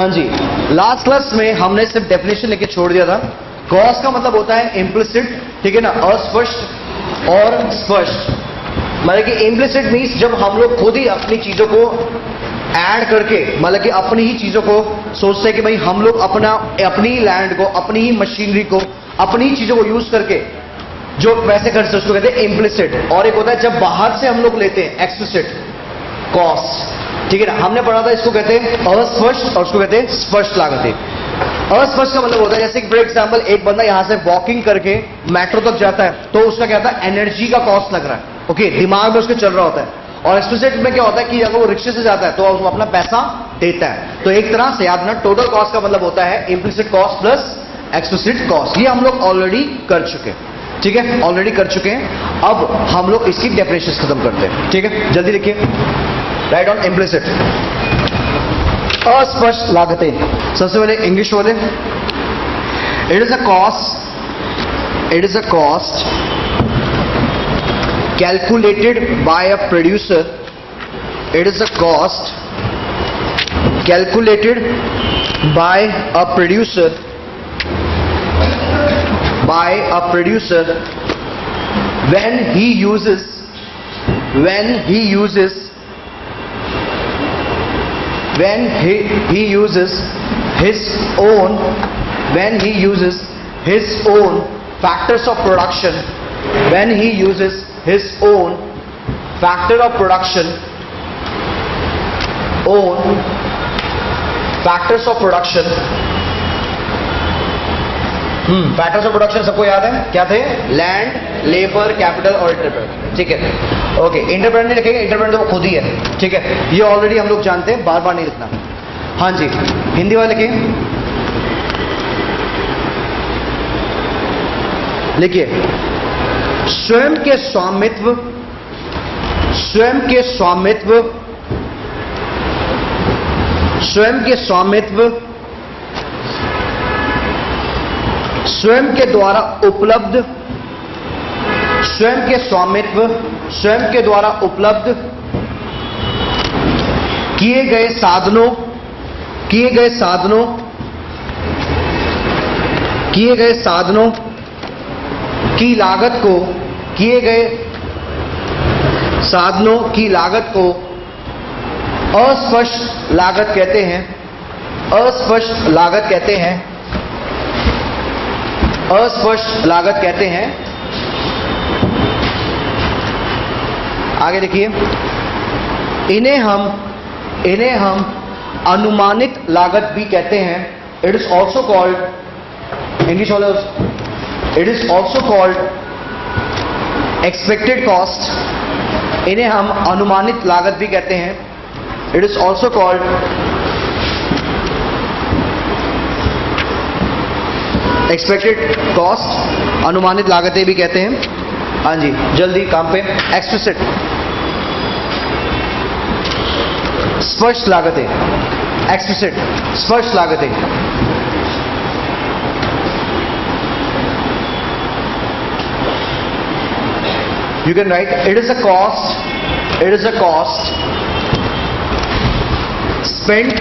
हाँ जी, last class में हमने सिर्फ डेफिनेशन लेके छोड़ दिया था। कॉस्ट का मतलब होता है इम्प्लिसिट, ठीक है ना, अस्पष्ट और स्पष्ट। मतलब कि इम्प्लिसिट मीन्स जब हम लोग खुद ही अपनी चीजों को ऐड करके, मतलब कि अपनी ही चीजों को सोचते हैं कि भाई हम लोग अपनी लैंड को, अपनी ही मशीनरी को, अपनी ही चीजों को यूज करके जो पैसे खर्च उसको कहते हैं इम्प्लिसिट। और एक होता है जब बाहर से हम लोग लेते हैं एक्सप्लिसिट कॉस्ट, ठीक है ना। हमने पढ़ा था इसको कहते हैं अस्पष्ट और उसको कहते हैं स्पष्ट लागतें। अस्पष्ट का मतलब होता है जैसे कि फॉर एग्जांपल एक बंदा यहां से वॉकिंग करके मेट्रो तक जाता है तो उसका क्या होता है, एनर्जी का कॉस्ट लग रहा है, ओके, दिमाग में उसके चल रहा होता है। और एक्सप्लिसिट में क्या होता है कि अगर वो रिक्शे से जाता है तो वो अपना पैसा देता है। तो एक तरह से याद रखना, टोटल कॉस्ट का मतलब होता है implicit cost plus explicit cost. ये हम लोग ऑलरेडी कर चुके हैं, ठीक है, ऑलरेडी कर चुके हैं। अब हम लोग इसकी डेफिनेशन खत्म करते हैं, ठीक है। जल्दी लिखिए, राइट ऑन इम्प्लिसिट। अस्पष्ट लागतें, सबसे पहले इंग्लिश बोले। It is a cost calculated by a producer. It is a cost calculated by a producer when he uses his own factors of production, when he uses his own factor of production, factors of production सबको याद है क्या थे? Land, labour, capital और entrepreneur, ठीक है, okay. Entrepreneur नहीं लिखेंगे, इंटरप्रेन्योर तो खुद ही है, ठीक है, ये ऑलरेडी हम लोग जानते हैं, बार बार नहीं लिखना। हाँ जी, हिंदी वाले लिखेंगे, लिखिए। स्वयं के स्वामित्व स्वयं के द्वारा उपलब्ध किए गए साधनों की लागत को अस्पष्ट लागत कहते हैं। आगे देखिए, इन्हें हम अनुमानित लागत भी कहते हैं। It is also called, English वाले, it is also called expected cost. इन्हें हम अनुमानित लागत भी कहते हैं। It is also called expected cost, अनुमानित लागतें भी कहते हैं। हाँ जी, जल्दी काम पे। एक्सप्लिसिट, स्पष्ट लागतें, एक्सप्लिसिट, स्पष्ट लागतें। You can write, it is a cost spent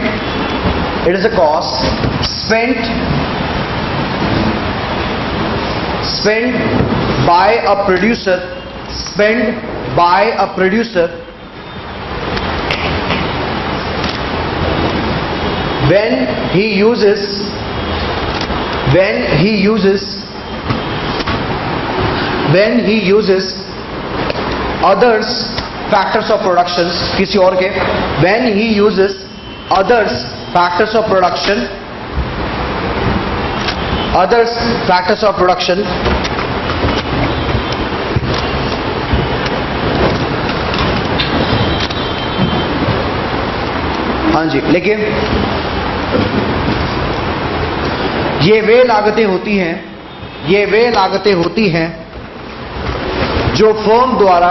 by a producer when he uses others factors of production, किसी और के, when he uses others factors of production, हाँ जी, लेकिन ये वे लागतें होती हैं जो फर्म द्वारा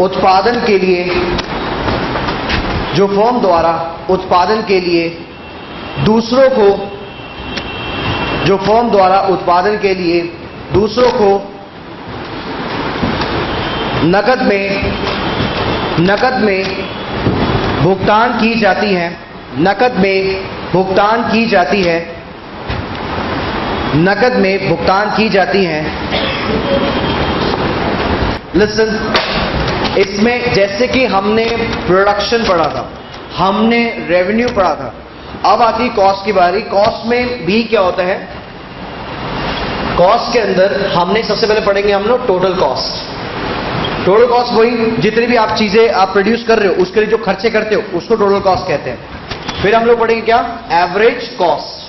उत्पादन के लिए दूसरों को नकद में भुगतान की जाती है, नकद में भुगतान की जाती है, नकद में भुगतान की जाती है। लिसन, इसमें जैसे कि हमने प्रोडक्शन पढ़ा था, हमने रेवेन्यू पढ़ा था, अब आती कॉस्ट की बारी। कॉस्ट में भी क्या होता है, कॉस्ट के अंदर हमने सबसे पहले पढ़ेंगे हम लोग टोटल कॉस्ट। टोटल कॉस्ट वही जितनी भी आप चीजें आप प्रोड्यूस कर रहे हो उसके लिए जो खर्चे करते हो उसको टोटल कॉस्ट कहते हैं। फिर हम लोग पढ़ेंगे क्या, एवरेज कॉस्ट।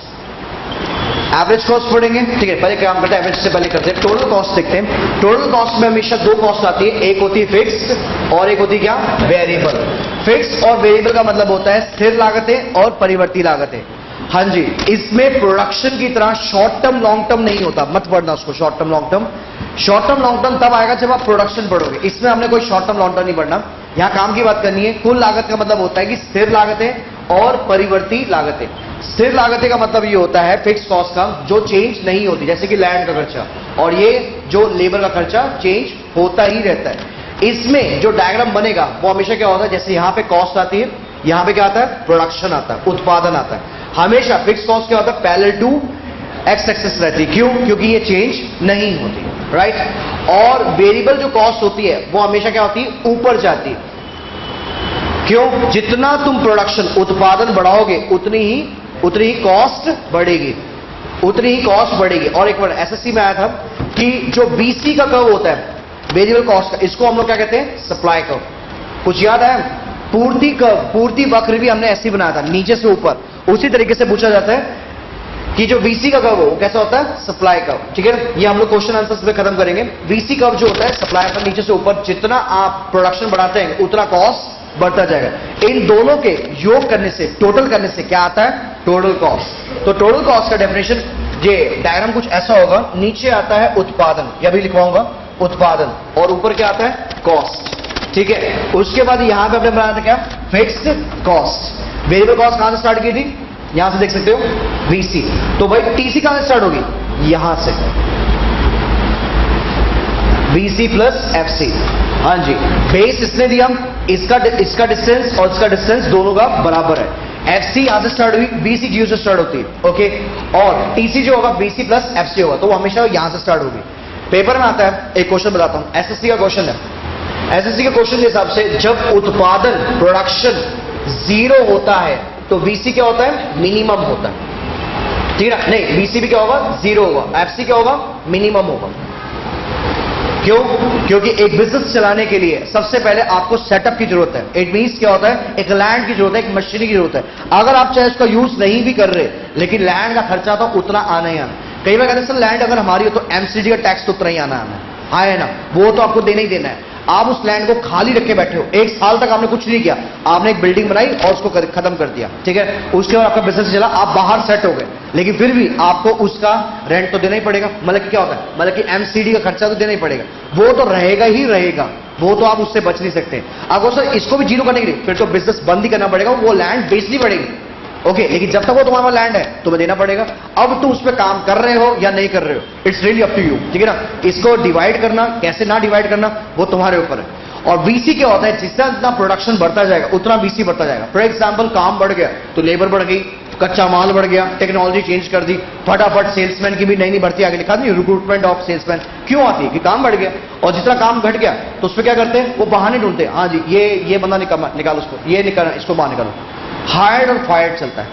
एवरेज कॉस्ट पढ़ेंगे, ठीक है। पहले काम करते हैं, एवरेज से पहले करते हैं टोटल कॉस्ट देखते हैं। टोटल कॉस्ट में हमेशा दो कॉस्ट आती है, एक होती है फिक्स्ड और एक होती है क्या, वेरिएबल। फिक्स्ड और वेरिएबल का मतलब होता है स्थिर लागतें और परिवर्ती लागतें। हाँ जी, इसमें प्रोडक्शन की तरह शॉर्ट टर्म लॉन्ग टर्म नहीं होता, मत पढ़ना उसको short term long term. Short term long term तब आएगा जब आप प्रोडक्शन पढ़ोगे, इसमें हमने कोई शॉर्ट टर्म लॉन्ग टर्म नहीं पढ़ना। यहां काम की बात करनी है। कुल लागत का मतलब होता है कि स्थिर लागतें और परिवर्ती लागतें। स्थिर लागतें का मतलब ये होता है फिक्स कॉस्ट का जो चेंज नहीं होती, जैसे कि लैंड का खर्चा और ये जो लेबर का खर्चा चेंज होता ही रहता है। इसमें जो डायग्राम बनेगा वो हमेशा क्या होता है, जैसे यहां पे कॉस्ट आती है, यहां पे क्या आता है, प्रोडक्शन आता है, उत्पादन आता है। हमेशा फिक्स कॉस्ट क्या होता है, पैरेलल टू एक्स एक्सिस रहती है। क्यों? क्योंकि ये चेंज नहीं होती, राइट। और वेरिएबल जो कॉस्ट होती है वो हमेशा क्या होती है, ऊपर जाती है। क्यों? जितना तुम प्रोडक्शन उत्पादन बढ़ाओगे उतनी ही कॉस्ट बढ़ेगी, उतनी ही कॉस्ट बढ़ेगी। और एक बार एसएससी में आया था कि जो बीसी का कर्व होता है वेरिएबल कॉस्ट का, इसको हम लोग क्या कहते हैं, सप्लाई कर्व। कुछ याद है? पूर्ति कर्व, पूर्ति वक्र भी हमने ऐसे ही बनाया था, नीचे से ऊपर। उसी तरीके से पूछा जाता है कि जो वीसी का कर्व हो वो कैसा होता है, सप्लाई कर्व, ठीक है। ये हम लोग क्वेश्चन आंसर्स में खत्म करेंगे। वीसी कर्व जो होता है सप्लाई का, नीचे से ऊपर जितना आप प्रोडक्शन बढ़ाते हैं उतना कॉस्ट बढ़ता जाएगा। इन दोनों के योग करने से, टोटल करने से क्या आता है, टोटल कॉस्ट। तो टोटल कॉस्ट का डेफिनेशन, ये डायग्राम कुछ ऐसा होगा, नीचे आता है उत्पादन, यह भी लिखवाऊंगा उत्पादन, और ऊपर क्या आता है, कॉस्ट, ठीक है। उसके बाद यहां पे हमने बनाया था क्या, फिक्स्ड कॉस्ट। वेरिएबल कॉस्ट कहां से स्टार्ट की थी, यहां से देख सकते हो, वीसी। तो भाई टीसी कहां से स्टार्ट होगी, यहां से, वीसी प्लस एफसी। हाँ जी, बेस इसने दिया, इसका डिस्टेंस और इसका डिस्टेंस दोनों का बराबर है। एफसी यहां से स्टार्ट हुई, बीसी जीरो से स्टार्ट होती है, ओके। और टीसी जो होगा बीसी प्लस एफसी होगा, तो वो हमेशा यहां से स्टार्ट होगी। पेपर में आता है, एक क्वेश्चन बताता हूं, एसएससी का क्वेश्चन है। एसएससी के क्वेश्चन के हिसाब से जब उत्पादन प्रोडक्शन जीरो होता है तो वीसी क्या होता है, मिनिमम होता है, ठीक है। नहीं, वीसी भी क्या होगा, जीरो होगा, एफसी क्या होगा, मिनिमम होगा। क्यों? क्योंकि एक बिजनेस चलाने के लिए सबसे पहले आपको सेटअप की जरूरत है। इट मींस क्या होता है, एक लैंड की जरूरत है, एक मशीनरी की जरूरत है। अगर आप चाहे उसका यूज नहीं भी कर रहे, लेकिन लैंड का खर्चा तो उतना आना ही आना। कई बार कहते हैं सर लैंड अगर हमारी हो तो एमसीडी का टैक्स तो उतना ही आना है, हाँ है ना, वो तो आपको देना ही देना है। आप उस लैंड को खाली रख के बैठे हो, एक साल तक आपने कुछ नहीं किया, आपने एक बिल्डिंग बनाई और उसको खत्म कर दिया, ठीक है। उसके बाद आपका बिजनेस चला, आप बाहर सेट हो गए, लेकिन फिर भी आपको उसका रेंट तो देना ही पड़ेगा। मतलब कि क्या होता है, मतलब कि एमसीडी का खर्चा तो देना ही पड़ेगा, वो तो रहेगा ही रहेगा, वो तो आप उससे बच नहीं सकते। अगर सर इसको भी जीरो करने के लिए फिर तो बिजनेस बंद ही करना पड़ेगा, वो लैंड बेचनी पड़ेगी, ओके। लेकिन जब तक वो तुम्हारा लैंड है तुम्हें देना पड़ेगा। अब तुम उस पर काम कर रहे हो या नहीं कर रहे हो, it's really up to you, ठीक है ना। इसको डिवाइड करना, कैसे ना डिवाइड करना, वो तुम्हारे ऊपर है। और वीसी क्या होता है, जितना जितना प्रोडक्शन बढ़ता जाएगा उतना वीसी बढ़ता जाएगा। फॉर एग्जाम्पल काम बढ़ गया तो लेबर बढ़ गई, कच्चा माल बढ़ गया, टेक्नोलॉजी चेंज कर दी, फटाफट सेल्समैन की भी नई भर्ती आगे लिखा दी, रिक्रूटमेंट ऑफ सेल्समैन। क्यों आती है कि काम बढ़ गया, और जितना काम घट गया तो उस पर क्या करते हैं, वो बहाने ढूंढते हैं, हाँ जी ये बंदा निकालो उसको, ये निकालो इसको बाहर निकालो। हायर्ड और फायर्ड चलता है,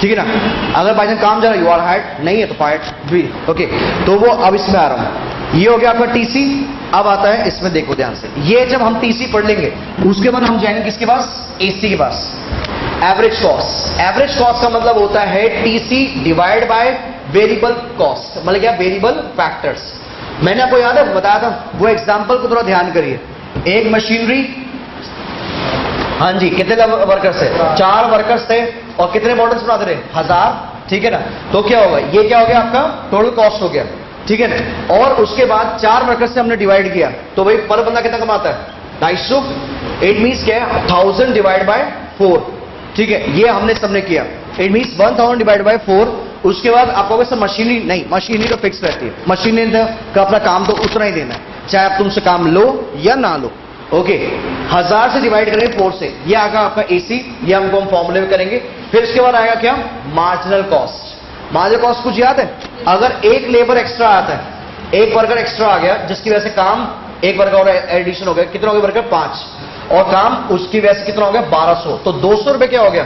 ठीक है ना। अगर बाई चांस काम जा रहा है, यू आर हायर्ड, नहीं है तो फायर्ड भी, ओके। तो वो अब इसमें आ रहा हूं, ये हो गया आपका टीसी। अब आता है इसमें, देखो ध्यान से, ये जब हम टीसी पढ़ लेंगे उसके बाद हम जाएंगे किसके पास, एसी के पास, एवरेज कॉस्ट। एवरेज कॉस्ट का मतलब होता है TC divide by variable cost, मतलब क्या, वेरिएबल फैक्टर्स। मैंने आपको याद है बताया था, वो एग्जांपल को थोड़ा ध्यान करिए। एक मशीनरी, हाँ जी, कितने वर्कर्स थे, 4 वर्कर्स थे, और कितने मॉडल्स बनाते रहे, 1000, ठीक है ना। तो क्या होगा, ये क्या हो गया आपका टोटल कॉस्ट हो गया, ठीक है ना। और उसके बाद 4 वर्कर्स से हमने डिवाइड किया, तो भाई पर बंदा कितना कमाता है, 250। इट मींस क्या है, 1000 डिवाइड बाय 4, ठीक है। ये हमने सबने किया, इट मींस 1000 डिवाइड बाय 4। उसके बाद आपको सर मशीनरी, नहीं, मशीनरी तो फिक्स रहती है, मशीनरी का अपना काम तो उतना ही देना है। चाहे आप तुमसे काम लो या ना लो। ओके, 1000 से डिवाइड करेंगे 4 से, ये आएगा आपका एसी, ये हमको हम फॉर्मूले में करेंगे। फिर इसके बाद आएगा क्या, मार्जिनल कॉस्ट। मार्जिनल कॉस्ट कुछ याद है, अगर एक लेबर एक्स्ट्रा आता है, एक वर्कर एक्स्ट्रा आ गया जिसकी वजह से काम एक वर्कर और एडिशन हो गया, कितना हो गया वर्कर 5, और काम उसकी वजह से कितना हो गया 1200, तो 200 रुपए क्या हो गया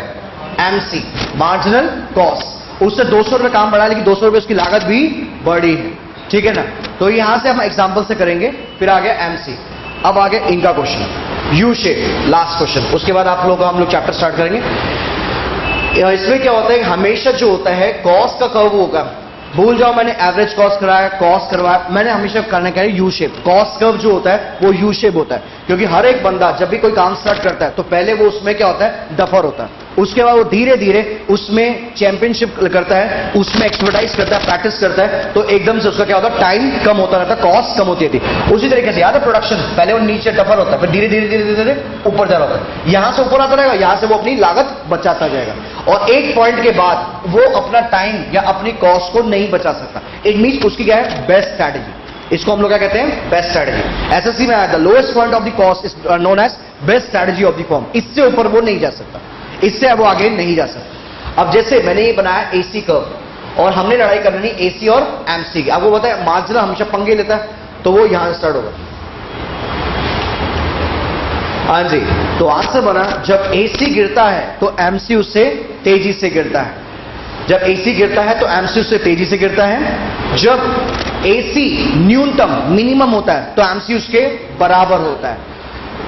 एमसी, मार्जिनल कॉस्ट। उससे 200 रुपए काम बढ़ा, लेकिन 200 रुपए उसकी लागत भी बढ़ी है, ठीक है ना। तो यहां से हम एग्जांपल से करेंगे। फिर आ गया एमसी। अब आ गया इनका question, U shape, last question. उसके बाद आप लोग हम लोग चैप्टर स्टार्ट करेंगे। इसमें क्या होता है, हमेशा जो होता है कॉस्ट का कर्व होगा, भूल जाओ मैंने एवरेज कॉस्ट कराया, कॉस्ट करवाया, मैंने हमेशा करना क्या है यू शेप। कॉस्ट कर्व जो होता है वो यू शेप होता है, क्योंकि हर एक बंदा जब भी कोई काम स्टार्ट करता है तो पहले वो उसमें क्या होता है डफर होता है, उसके बाद वो धीरे धीरे उसमें चैंपियनशिप करता है, उसमें एक्सपर्टाइज करता है, प्रैक्टिस करता है, तो एकदम से उसका क्या होता है टाइम कम होता रहता है, कॉस्ट कम होती थी। उसी तरीके से याद है प्रोडक्शन, पहले वो नीचे डफर होता है, फिर धीरे धीरे धीरे धीरे ऊपर जा रहा होता है, यहां से ऊपर आता रहेगा, यहां से वो अपनी लागत बचाता जाएगा, और एक पॉइंट के बाद वो अपना टाइम या अपनी कॉस्ट को नहीं बचा सकता। इट मींस उसकी क्या है बेस्ट स्ट्रैटेजी, इसको हम लोग क्या कहते हैं बेस्ट स्ट्रैटेजी। एसएससी में आया the lowest point of the cost is known as best strategy of the firm. इससे ऊपर वो नहीं जा सकता, इससे अब वो आगे नहीं जा सकता। अब जैसे मैंने ये बनाया एसी कर्व, और हमने लड़ाई करनी एसी और एमसी की। आपको बताया मार्जिनल हमेशा पंगे लेता है, तो वो यहां से स्टार्ट होगा। हाँ जी, तो आज से बना जब एसी गिरता है तो एमसी उससे तेजी से गिरता है, जब एसी गिरता है तो एमसी उससे तेजी से गिरता है, जब एसी न्यूनतम मिनिमम होता है तो एमसी उसके बराबर होता है,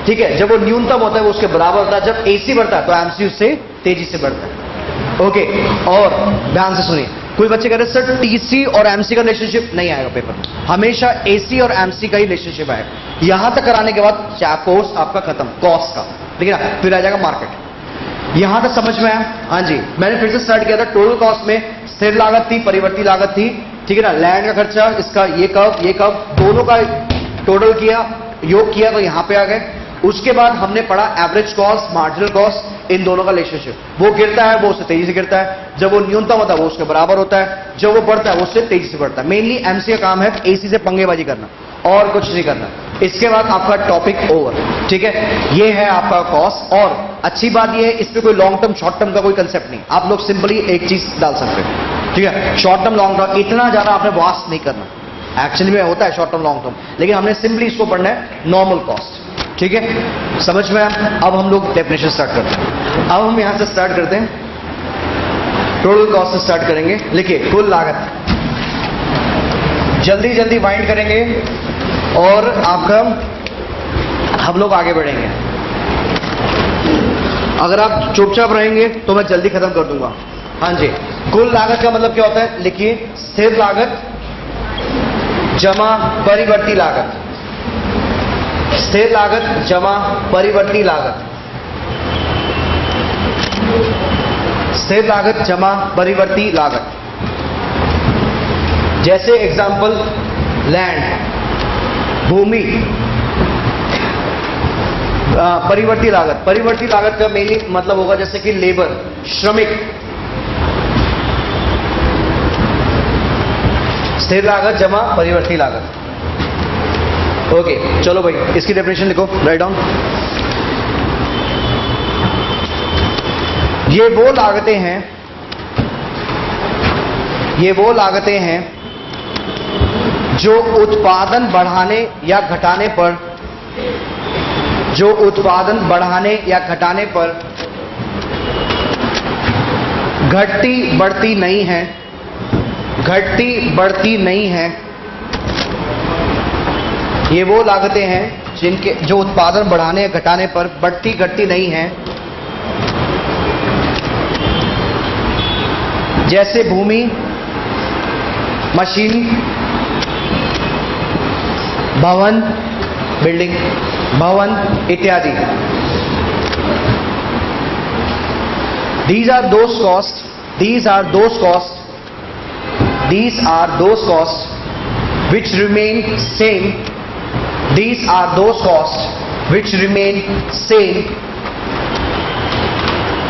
ठीक है। जब वो न्यूनतम होता है वो उसके बराबर होता है, जब एसी बढ़ता है तो एमसी उससे तेजी से बढ़ता है। ओके, और ध्यान से सुनिए, कोई बच्चे कह रहे सर टीसी और एमसी का रिलेशनशिप नहीं आएगा पेपर में, हमेशा एसी और एमसी का ही रिलेशनशिप आएगा। यहां तक कराने के बाद कोर्स आपका खत्म कॉस्ट का, ठीक है ना, फिर आ जाएगा मार्केट। यहां तक समझ में आया? हाँ जी, मैंने फिर से स्टार्ट किया था। टोटल कॉस्ट में स्थिर लागत थी, परिवर्ती लागत थी, ठीक है ना, लैंड का खर्चा, इसका ये कब दोनों का टोटल किया, योग किया तो यहां पे आ गए। उसके बाद हमने पढ़ा एवरेज कॉस्ट, मार्जिनल कॉस्ट, इन दोनों का रिलेशनशिप। वो गिरता है वो उससे तेजी से गिरता है, जब वो न्यूनतम होता है वो उसके बराबर होता है, जब वो बढ़ता है वो उससे तेजी से बढ़ता है। मेनली एमसी का काम है एसी से पंगेबाजी करना और कुछ नहीं करना। इसके बाद आपका टॉपिक ओवर, ठीक है। ये है आपका कॉस्ट, और अच्छी बात ये है इस पे कोई लॉन्ग टर्म शॉर्ट टर्म का कोई कंसेप्ट नहीं, आप लोग सिंपली एक चीज डाल सकते हैं, ठीक है। शॉर्ट टर्म लॉन्ग टर्म इतना ज्यादा आपने वास्ट नहीं करना, एक्चुअली में होता है शॉर्ट टर्म लॉन्ग टर्म, लेकिन हमने सिंपली इसको पढ़ना है नॉर्मल कॉस्ट, ठीक है, समझ में आया। अब हम लोग डेफिनेशन स्टार्ट करते हैं। अब हम यहां से स्टार्ट करते हैं, टोटल कॉस्ट से स्टार्ट करेंगे। लिखिए कुल लागत, जल्दी जल्दी वाइंड करेंगे और आपका हम लोग आगे बढ़ेंगे। अगर आप चुपचाप रहेंगे तो मैं जल्दी खत्म कर दूंगा। हाँ जी, कुल लागत का मतलब क्या होता है, लिखिए स्थिर लागत जमा परिवर्ती लागत, स्थिर लागत जमा परिवर्ती लागत, स्थिर लागत जमा परिवर्ती लागत। जैसे एग्जांपल लैंड, भूमि, परिवर्ती लागत। परिवर्ती लागत का मेनली मतलब होगा जैसे कि लेबर, श्रमिक। स्थिर लागत जमा परिवर्ती लागत। ओके, चलो भाई इसकी डेफिनेशन लिखो, राइट डाउन। ये वो लागतें हैं, ये वो लागतें हैं जो उत्पादन बढ़ाने या घटाने पर, जो उत्पादन बढ़ाने या घटाने पर घटती बढ़ती नहीं है, घटती बढ़ती नहीं है। ये वो लागतें हैं जिनके जो उत्पादन बढ़ाने या घटाने पर बढ़ती घटती नहीं है, जैसे भूमि, मशीन, भवन, बिल्डिंग, भवन इत्यादि। These are those costs, these are those costs, these are those costs which remain same, these are those costs which remain same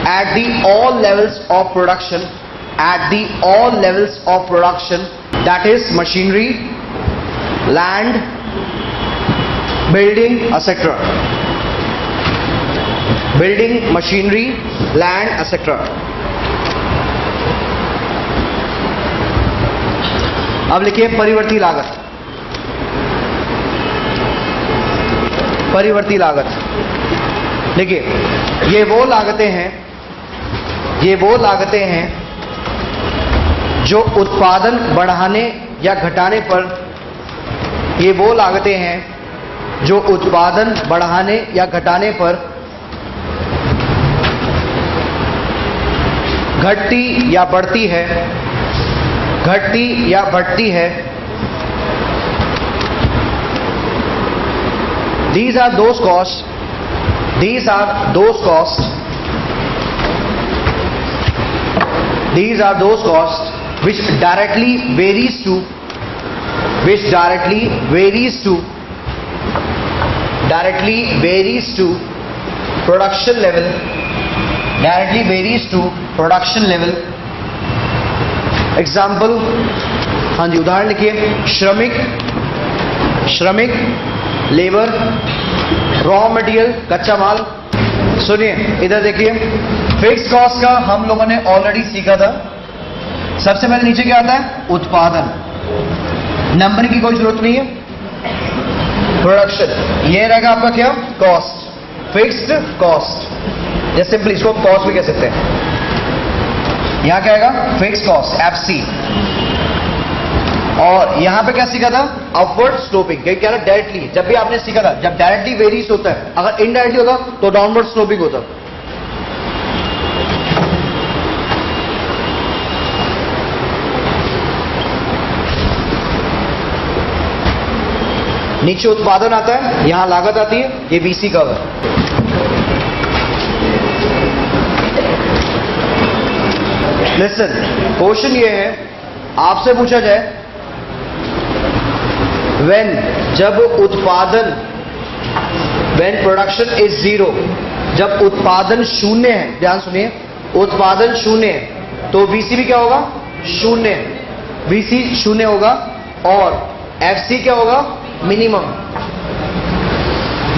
at the all levels of production, at the all levels of production, that is machinery, land, building etcetera, building machinery, land etcetera. अब लिखिए परिवर्ती लागत। परिवर्ती लागत देखिए, ये वो लागतें हैं जो उत्पादन बढ़ाने या घटाने पर, ये वो लागतें हैं जो उत्पादन बढ़ाने या घटाने पर घटती या बढ़ती है, घटती या बढ़ती है। These are those costs, these are those costs, these are those costs which directly varies to, which directly varies to production level, directly varies to production level. Example, हाँ जी, उदाहरण लिखिए। श्रमिक, लेबर, रॉ मटेरियल, कच्चा माल। सुनिए इधर देखिए, fix cost का हम लोगों ने ऑलरेडी सीखा था। सबसे पहले नीचे क्या आता है? उत्पादन। नंबर की कोई जरूरत नहीं है। प्रोडक्शन, ये रहेगा आपका क्या? कॉस्ट, फिक्स्ड कॉस्ट, या सिंपली इसको कॉस्ट भी कह सकते हैं। यहां क्या आएगा? Fix cost, FC. और यहां पे क्या सीखा था? Upward sloping. क्या था? डायरेक्टली, जब भी आपने सीखा था, जब डायरेक्टली वेरीज होता है, अगर इनडायरेक्टली होता तो डाउनवर्ड स्लोपिंग होता। नीचे उत्पादन आता है, यहां लागत आती है, ये बीसी का है। लिसन, क्वेश्चन ये है, आपसे पूछा जाए when, जब उत्पादन, when production is zero, जब उत्पादन शून्य है, ध्यान सुनिए, उत्पादन शून्य है तो वीसी भी क्या होगा? शून्य। वीसी शून्य होगा और एफसी क्या होगा? मिनिमम,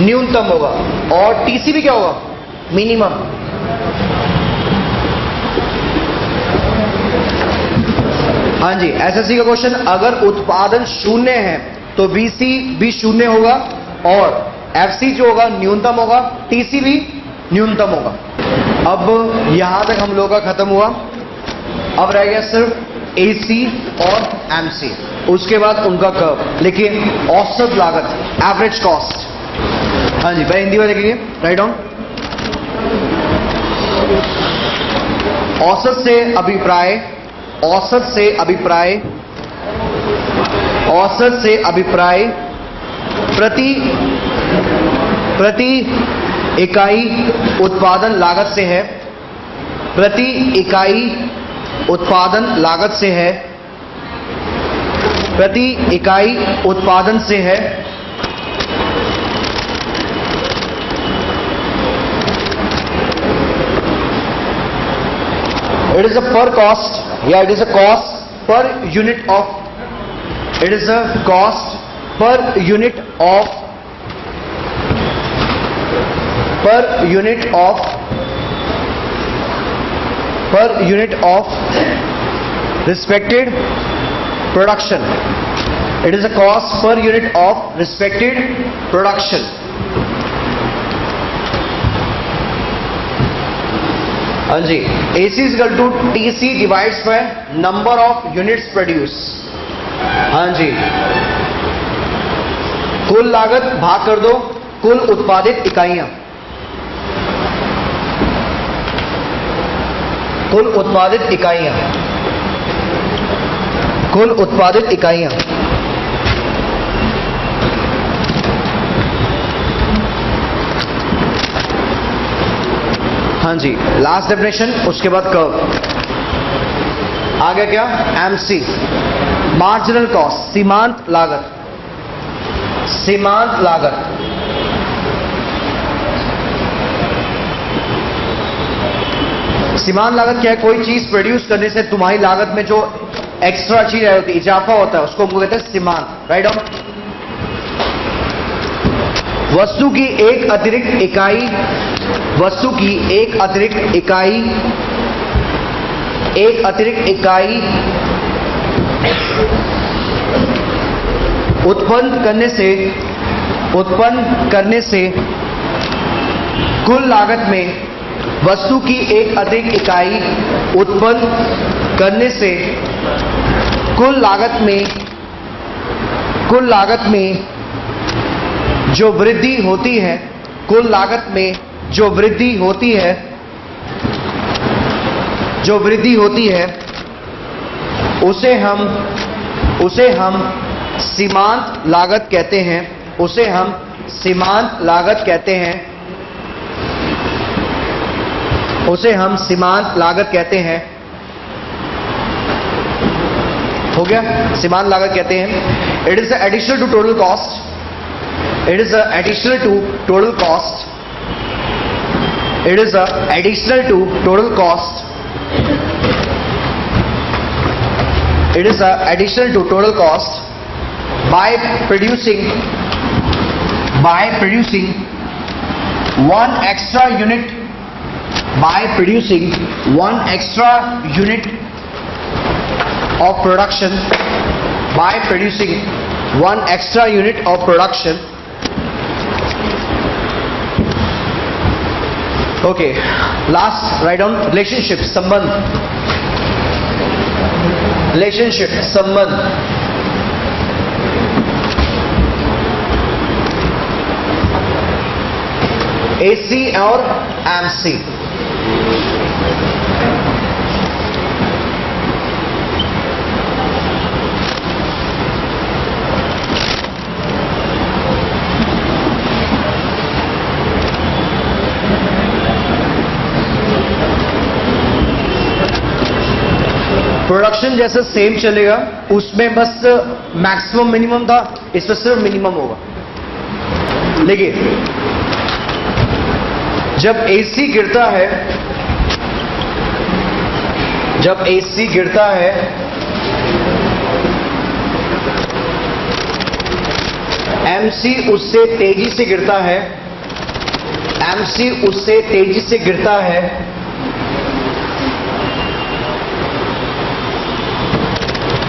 न्यूनतम होगा। और टीसी भी क्या होगा? मिनिमम। हाँ जी, एसएससी का क्वेश्चन, अगर उत्पादन शून्य है तो बीसी भी शून्य होगा और एफसी जो होगा न्यूनतम होगा, टीसी भी न्यूनतम होगा। अब यहां तक हम लोगों का खत्म हुआ। अब रह गया सिर्फ एसी और एमसी, उसके बाद उनका कर्व। लिखिए औसत लागत, एवरेज कॉस्ट। हाँ जी, पहले हिंदी में लिखिए, राइट डाउन। औसत से अभिप्राय, औसत से अभिप्राय, औसत से अभिप्राय प्रति इकाई उत्पादन लागत से है, प्रति इकाई उत्पादन लागत से है, प्रति इकाई उत्पादन से है। It is a per cost, yeah, it is a cost per unit of, it is a cost per unit of, per unit of, per unit of respected production. It is a cost per unit of respected production. हाँ जी, AC is equal to TC divides by number of units produced. हाँ जी, कुल लागत भाग कर दो कुल उत्पादित इकाइयां, कुल उत्पादित इकाइयां, कुल उत्पादित इकाइयां। हाँ जी, लास्ट डेफिनेशन, उसके बाद कर्व। आ गया क्या? एमसी, मार्जिनल कॉस्ट, सीमांत लागत। सीमांत लागत, सीमांत लागत क्या है? कोई चीज प्रोड्यूस करने से तुम्हारी लागत में जो एक्स्ट्रा चीज होती है, इजाफा होता है, उसको हम कहते हैं सीमांत, राइट ऑन। वस्तु की एक अतिरिक्त इकाई, वस्तु की एक अतिरिक्त इकाई, एक अतिरिक्त इकाई उत्पन्न करने से कुल लागत में, वस्तु की एक अतिरिक्त इकाई उत्पन्न करने से कुल लागत में जो वृद्धि होती है, कुल लागत में जो वृद्धि होती है, उसे हम सीमांत लागत कहते हैं, उसे हम सीमांत लागत कहते हैं, उसे हम सीमांत लागत कहते हैं। हो गया, सीमांत लागत कहते हैं। It is additional to total cost, it is additional to total cost, it is additional to total cost, it is additional to total cost by producing one extra unit, by producing one extra unit of production, by producing one extra unit of production. Okay, last write down relationship, संबंध, relationship, संबंध। AC और MC, production जैसे same चलेगा, उसमें बस maximum minimum था, इसमें सिर्फ मिनिमम होगा। देखिए, जब AC गिरता है, जब AC गिरता है, MC उससे तेजी से गिरता है, MC उससे तेजी से गिरता है,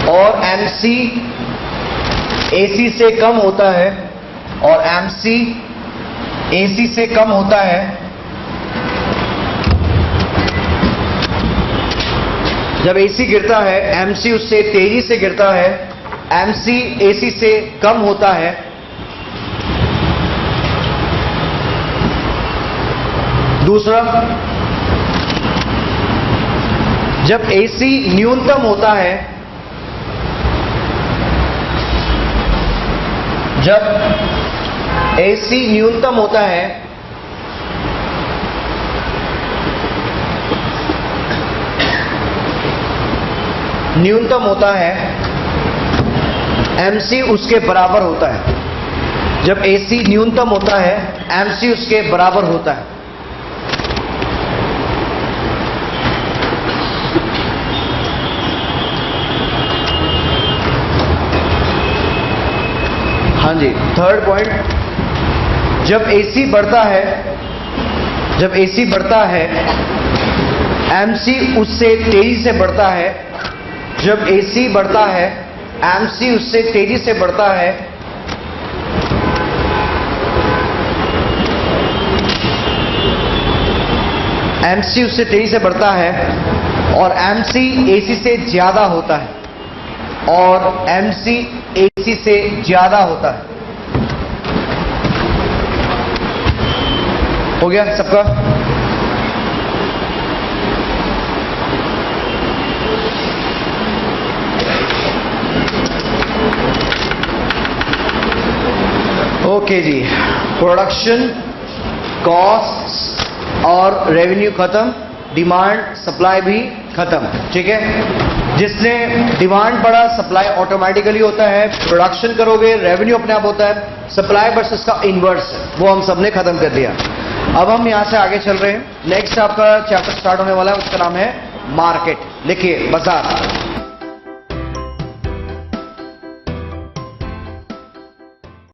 और MC AC से कम होता है, और MC AC से कम होता है। जब AC गिरता है, MC उससे तेजी से गिरता है, MC AC से कम होता है। दूसरा, जब AC न्यूनतम होता है, जब AC न्यूनतम होता है, न्यूनतम होता है, MC उसके बराबर होता है। जब AC न्यूनतम होता है, MC उसके बराबर होता है। हाँ जी, थर्ड पॉइंट, जब AC बढ़ता है, जब AC बढ़ता है, MC उससे तेजी से बढ़ता है। जब AC बढ़ता है, MC उससे तेजी से बढ़ता है। MC उससे तेजी से बढ़ता है, और MC AC से ज्यादा होता है, और MC AC से ज्यादा होता है। हो गया सबका? ओके जी, प्रोडक्शन, कॉस्ट और रेवेन्यू खत्म, डिमांड सप्लाई भी खत्म। ठीक है, जिसने डिमांड बढ़ा, सप्लाई ऑटोमेटिकली होता है। प्रोडक्शन करोगे, रेवेन्यू अपने आप होता है। सप्लाई वर्सेस का इनवर्स, वो हम सबने खत्म कर दिया। अब हम यहां से आगे चल रहे हैं। नेक्स्ट आपका चैप्टर स्टार्ट होने वाला है, उसका नाम है मार्केट। लिखिए, बाजार।